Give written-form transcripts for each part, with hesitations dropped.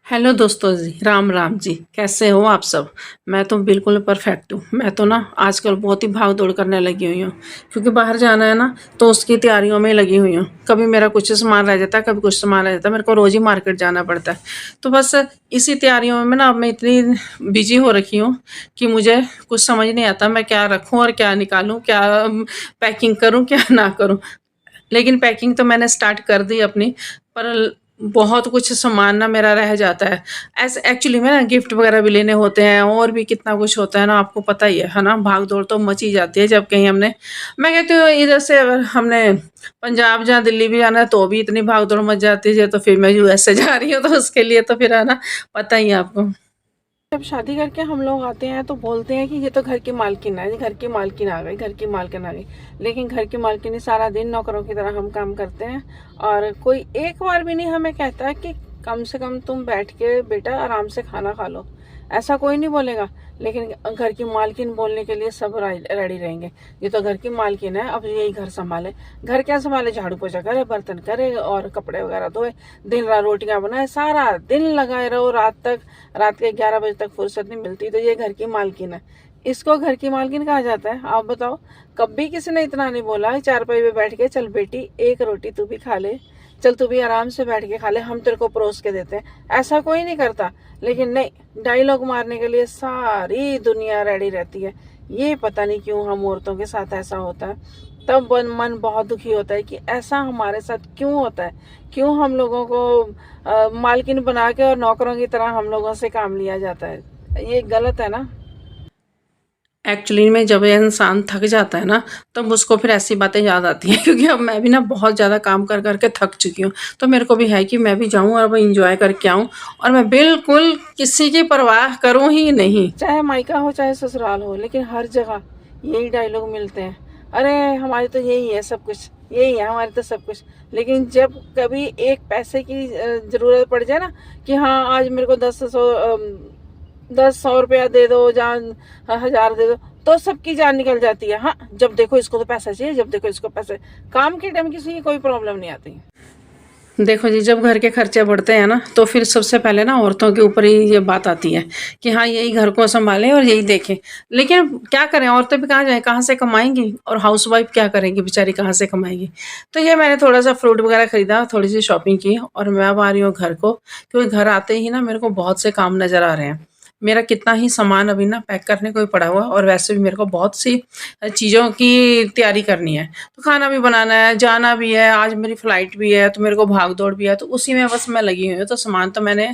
Hello दोस्तों जी, राम राम जी। कैसे हो आप सब? मैं तो बिल्कुल परफेक्ट हूँ। मैं तो ना आजकल बहुत ही भाग दौड़ करने लगी हुई हूँ, क्योंकि बाहर जाना है ना, तो उसकी तैयारियों में लगी हुई हूँ। कभी मेरा कुछ सामान रह जाता है, कभी कुछ सामान रह जाता है। मेरे को रोज़ ही मार्केट जाना पड़ता है। तो बस इसी तैयारियों में ना अब मैं इतनी बिजी हो रखी हूँ कि मुझे कुछ समझ नहीं आता मैं क्या रखूँ और क्या निकालूँ, क्या पैकिंग करूँ, क्या ना करूँ। लेकिन पैकिंग तो मैंने स्टार्ट कर दी अपनी, पर बहुत कुछ सामान ना मेरा रह जाता है। ऐसे एक्चुअली में ना गिफ्ट वगैरह भी लेने होते हैं और भी कितना कुछ होता है ना, आपको पता ही है ना? भाग-दौड़ तो मच ही जाती है जब कहीं हमने मैं कहती हूँ इधर से अगर हमने पंजाब या दिल्ली भी जाना है तो भी इतनी भाग-दौड़ मच जाती है, तो फिर मैं यूएसए जा रही हूँ तो उसके लिए तो फिर है ना, पता ही है आपको। जब शादी करके हम लोग आते हैं तो बोलते हैं कि ये तो घर की मालकिन है, घर की मालकिन आ गई, घर की मालकिन आ गई। लेकिन घर की मालकिन ही सारा दिन नौकरों की तरह हम काम करते हैं, और कोई एक बार भी नहीं हमें कहता है कि कम से कम तुम बैठ के बेटा आराम से खाना खा लो। ऐसा कोई नहीं बोलेगा। लेकिन घर की मालकिन बोलने के लिए सब रेडी रहेंगे। ये तो घर की मालकिन है, अब यही घर संभाले। घर क्या संभाले? झाड़ू पोछा करे, बर्तन करे और कपड़े वगैरह धोए, दिन रात रोटियां बनाए, सारा दिन लगाए रहो रात तक। रात के 11 बजे तक फुर्सत नहीं मिलती, तो ये घर की मालकिन है। इसको घर की मालकिन कहा जाता है? आप बताओ। कभी किसी ने इतना नहीं बोला चारपाई पे बैठ के, चल बेटी एक रोटी तू भी खा ले, चल तू भी आराम से बैठ के खा ले, हम तेरे को परोस के देते हैं। ऐसा कोई नहीं करता। लेकिन नहीं, डायलॉग मारने के लिए सारी दुनिया रेडी रहती है। ये पता नहीं क्यों हम औरतों के साथ ऐसा होता है। तब मन बहुत दुखी होता है कि ऐसा हमारे साथ क्यों होता है। क्यों हम लोगों को मालकिन बना के और नौकरों की तरह हम लोगों से काम लिया जाता है। ये गलत है ना। एक्चुअली में जब ये इंसान थक जाता है ना, तब उसको फिर ऐसी बातें याद आती हैं क्योंकि अब मैं भी ना बहुत ज़्यादा काम कर कर के थक चुकी हूँ। तो मेरे को भी है कि मैं भी जाऊँ और अब इंजॉय करके आऊँ, और मैं बिल्कुल किसी की परवाह करूँ ही नहीं। चाहे मायका हो चाहे ससुराल हो, लेकिन हर जगह यही डायलॉग मिलते हैं। अरे हमारी तो यही है सब कुछ, यही है हमारी तो सब कुछ। लेकिन जब कभी एक पैसे की ज़रूरत पड़ जाए ना, कि हाँ आज मेरे को 10-100 रुपया दे दो, जान 1000 दे दो, तो सबकी जान निकल जाती है। हाँ, जब देखो इसको तो पैसा चाहिए, जब देखो इसको पैसे। काम के टाइम किसी की कोई प्रॉब्लम नहीं आती। देखो जी, जब घर के खर्चे बढ़ते हैं ना, तो फिर सबसे पहले ना औरतों के ऊपर ही ये बात आती है कि हाँ, यही घर को संभालें और यही देखें। लेकिन क्या करें, औरतें भी कहाँ जाएँ, कहाँ से कमाएँगी, और हाउसवाइफ क्या करेंगी बेचारी, कहाँ से कमाएँगी। तो ये मैंने थोड़ा-सा फ्रूट वगैरह खरीदा, थोड़ी-सी शॉपिंग की, और मैं अब आ रही हूँ घर को, क्योंकि घर आते ही ना मेरे को बहुत से काम नज़र आ रहे हैं। मेरा कितना ही सामान अभी ना पैक करने को ही पड़ा हुआ है, और वैसे भी मेरे को बहुत सी चीज़ों की तैयारी करनी है। तो खाना भी बनाना है, जाना भी है, आज मेरी फ्लाइट भी है, तो मेरे को भाग-दौड़ भी है, तो उसी में बस मैं लगी हुई हूँ। तो सामान तो मैंने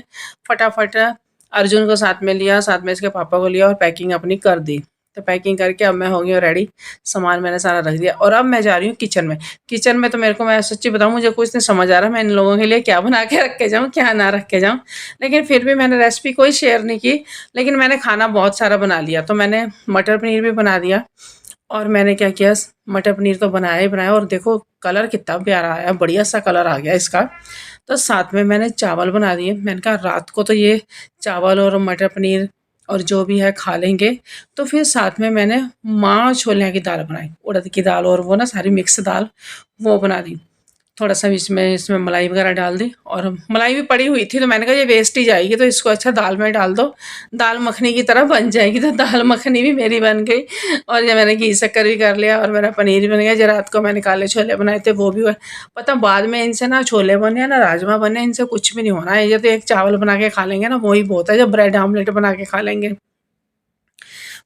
फटाफट अर्जुन को साथ में लिया, साथ में इसके पापा को लिया और पैकिंग अपनी कर दी। तो पैकिंग करके अब मैं हो गई हूँ रेडी, सामान मैंने सारा रख दिया, और अब मैं जा रही हूँ किचन में। किचन में तो मेरे को, मैं सच्ची बताऊँ, मुझे कुछ नहीं समझ आ रहा मैं इन लोगों के लिए क्या बना के रख के जाऊँ, क्या ना रख के जाऊँ। लेकिन फिर भी मैंने रेसिपी कोई शेयर नहीं की, लेकिन मैंने खाना बहुत सारा बना लिया। तो मैंने मटर पनीर भी बना दिया, और मैंने क्या किया, मटर पनीर तो बनाया ही बनाया, और देखो कलर कितना प्यारा आया, बढ़िया सा कलर आ गया इसका। तो साथ में मैंने चावल बना दिए। मैंने कहा रात को तो ये चावल और मटर पनीर और जो भी है खा लेंगे। तो फिर साथ में मैंने माँ छोले की दाल बनाई, उड़द की दाल, और वो ना सारी मिक्स दाल वो बना दी। थोड़ा-सा इसमें मलाई वगैरह डाल दी, और मलाई भी पड़ी हुई थी, तो मैंने कहा ये वेस्ट ही जाएगी, तो इसको अच्छा दाल में डाल दो, दाल मखनी की तरह बन जाएगी। तो दाल मखनी भी मेरी बन गई, और ये मैंने घी शक्कर भी कर लिया, और मेरा पनीर भी बन गया। जो रात को मैंने काले छोले बनाए थे वो भी हुए। पता बाद में इनसे ना छोले बने ना राजमा बने, इनसे कुछ भी नहीं होना है। ये तो एक चावल बना के खा लेंगे ना, वही बहुत है। जब ब्रेड आमलेट बना के खा लेंगे,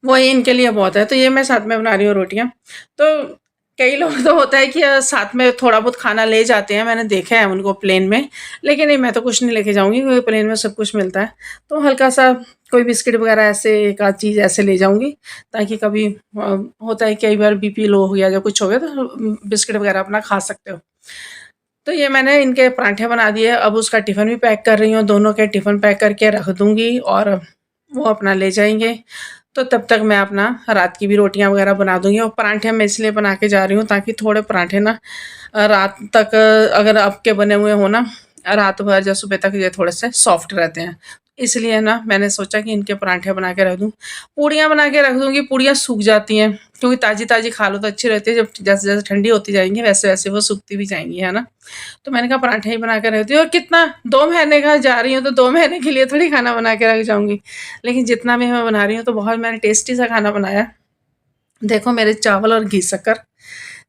वही इनके लिए बहुत है। तो ये मैं साथ में बना रही हूँ रोटियाँ। तो कई लोग तो होता है कि साथ में थोड़ा बहुत खाना ले जाते हैं, मैंने देखा है उनको प्लेन में। लेकिन नहीं, मैं तो कुछ नहीं लेके जाऊँगी, क्योंकि प्लेन में सब कुछ मिलता है। तो हल्का-सा कोई बिस्किट वगैरह ऐसे एक आध चीज़ ऐसे ले जाऊँगी, ताकि कभी होता है कई बार बीपी लो हो गया या कुछ हो गया, तो बिस्किट वगैरह अपना खा सकते हो। तो ये मैंने इनके पराठे बना दिए, अब उसका टिफ़िन भी पैक कर रही हूँ, दोनों के टिफ़िन पैक करके रख दूँगी, और वो अपना ले जाएँगे। तो तब तक मैं अपना रात की भी रोटियाँ वगैरह बना दूँगी, और पराठे मैं इसलिए बना के जा रही हूँ ताकि थोड़े पराठे ना रात तक अगर आपके बने हुए हो ना, रात भर या सुबह तक ये थोड़े से सॉफ्ट रहते हैं। इसलिए ना मैंने सोचा कि इनके पराठे बना के रख दूँ। पूड़ियाँ बना के रख दूँगी, पूड़ियाँ सूख जाती हैं, क्योंकि ताज़ी-ताज़ी खा लो तो अच्छी रहती है, जब जैसे-जैसे ठंडी होती जाएँगी वैसे-वैसे वो सूखती भी जाएँगी, है ना? तो मैंने कहा पराठे ही बना के रखती हूँ, और कितना 2 महीने का जा रही हूँ तो 2 महीने के लिए थोड़ी खाना बना के रख जाऊँगी। लेकिन जितना भी मैं बना रही हूँ तो बहुत मैंने टेस्टी सा खाना बनाया। देखो मेरे चावल और घी शक्कर,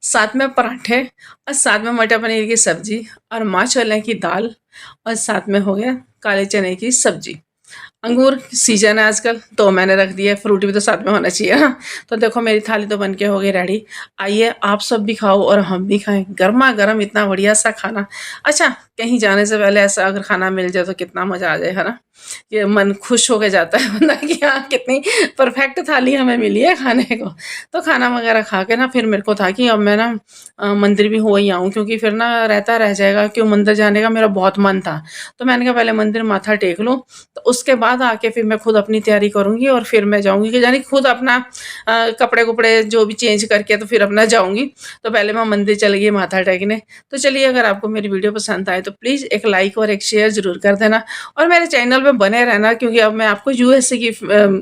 साथ में पराठे, और साथ में मटर पनीर की सब्ज़ी, और माँ छोले की दाल, और साथ में हो गया काले चने की सब्ज़ी। अंगूर सीजन है आजकल, तो मैंने रख दिया, फ्रूटी भी तो साथ में होना चाहिए ना। तो देखो मेरी थाली तो बन के हो गई रेडी। आइए आप सब भी खाओ और हम भी खाएं, गर्मा गर्म इतना बढ़िया सा खाना। अच्छा, कहीं जाने से पहले ऐसा अगर खाना मिल जाए तो कितना मजा आ जाए, है ना? ये मन खुश होके जाता है बंदा कि हाँ कितनी परफेक्ट थाली हमें मिली है खाने को। तो खाना वगैरह खा के ना फिर मेरे को था कि अब मैं ना मंदिर भी हो ही आऊँ, क्योंकि फिर ना रहता रह जाएगा, क्यों मंदिर जाने का मेरा बहुत मन था। तो मैंने कहा पहले मंदिर माथा टेक लूँ, तो उसके बाद आके फिर मैं खुद अपनी तैयारी करूँगी और फिर मैं जाऊँगी, कि यानी खुद अपना कपड़े-वपड़े जो भी चेंज करके तो फिर अपना जाऊँगी। तो पहले मैं मंदिर चली गई माथा टेकने। तो चलिए, अगर आपको मेरी वीडियो पसंद आए तो प्लीज़ एक लाइक और एक शेयर ज़रूर कर देना, और मेरे चैनल पे बने रहना, क्योंकि अब मैं आपको यूएसए की